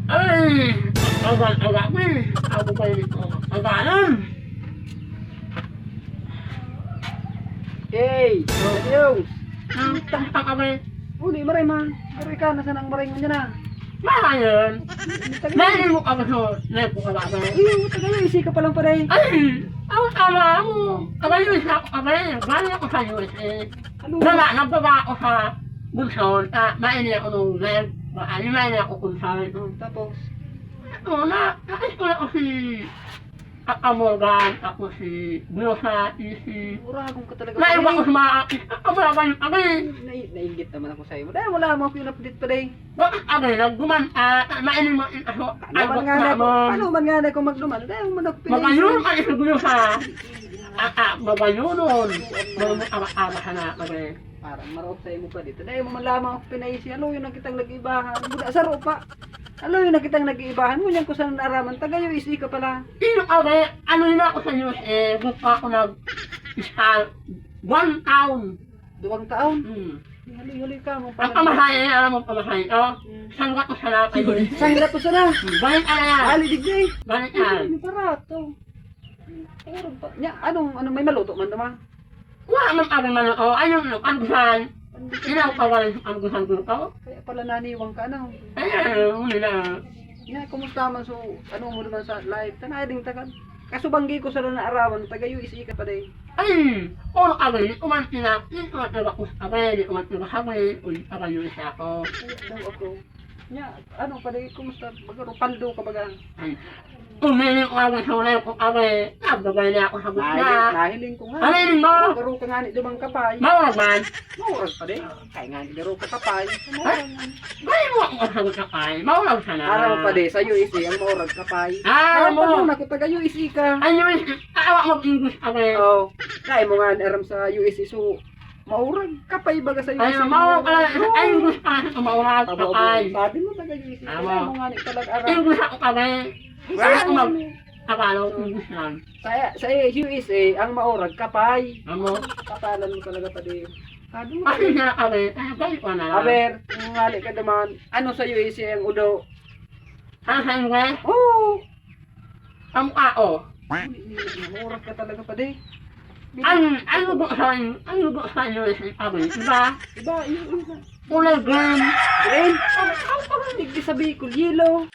Ay! Agad-agad mo eh. Ako pa dito. Agalan! Hey! Ayaw! Tang kami. Uli, maray man. Maray ka, nasa nang maray mo dyan na. Mahayan! Mahalin mo kami sa nepo ka ba? Iyo, tagay, isi ka pa lang pa rin. Ay! Ang tama mo! Abay yung isa ko kami. Galing ako sa USA. Ano? Nagbaba ako sa Bunson. Maini ako nung web. Maini ako kung saan. Tapos, Nakis ko na ako si Morgan, ako si Biosa, si... uragong ka talaga. Naiba ko sa mga kamuragan yung kami. Nainggit naman ako sa'yo. Dahil wala mo ako yung update pa rin. Bakit kami nagduman, mainin mo yung ako, Paano man nga na kung magduman? Dahil mo nagpili. Magayon ka sa Biosa. Magayonon. Magayon ama-ama ka na kami. Parang marot sa'yo mo pa dito. Dahil mo man lamang ako pinaisi. Ano yung nakitang nag-ibahan? Buda sa ropa. Ano yung nakitang nag-iibahan mo? Yan ko sa naraman. Tagayo, isi ka pala. Sino kami? Ano yun ako sa USA? Buka ako nag-isal. 1 taon. 2 taon. Hali-hali ka mo. Ang pamahayan, alam mo pamahayan ko? Sangga ko sa lapay ko. Sangga to sana. Balik ka na yan. Ali digday. Balik ka. May parato. Anong may maluto man naman? Wala man kami man ako. Ayun, panggusan. Ilaw pa wala sa panggusan ko ito. Kaya pala naniwang ka na. Ayun, huli na. Nga, kumusta man so, ano mo naman sa live? Tanay ding tagan. Kaso banggi ko sa naarawan, tagayo isi ka pa din. Ay, puro kami, umanti na. Hindi umanti ako sa kami, hindi umanti na kami. Uy, kakayo siya ako. Daw ako. Nga, ano pa din, kumusta? Bagaro, paldo ka baga. Ay, umili ko kami sa ulay ko kami. Nabagay na ako sa gutna. Nahiling ko nga. Alin mo? Garo ka nga ni dumang kapay. Mawag man. Mawag pa din. Kaya nga ni garo ka kapay. Gawin mo ako sa gutna kay. Mawag sana. Araw pa din, sa USC, ang maurag kapay. Ah, Ano mo. na ko taga USC ka. Ayun, awa mag-English kami. Oh, kaya mo nga aram sa USC so maurag kapay baga sa USC. Ayun, mawag ka. Ayun, gusto ka sa mawag ka kay. Sabi mo taga USC. Kaya mo nga ni talag aram. English ako kami. Wala ko mag-akala ko English lang. Sa USA, ang maurag kapay. Amo. Kapalan mo talaga pa din. Sabi mo. Kasi na kami, kaya ko na lang. Aber, kung ngali ka naman, ano sa USA ang udo? Ang sa English, Oh! ang kao. Maurag ka talaga pa din. Ang lugo sa US kami, diba? Iba, iba. Kulay green. Green? Ang digdi sa Bicol, yellow.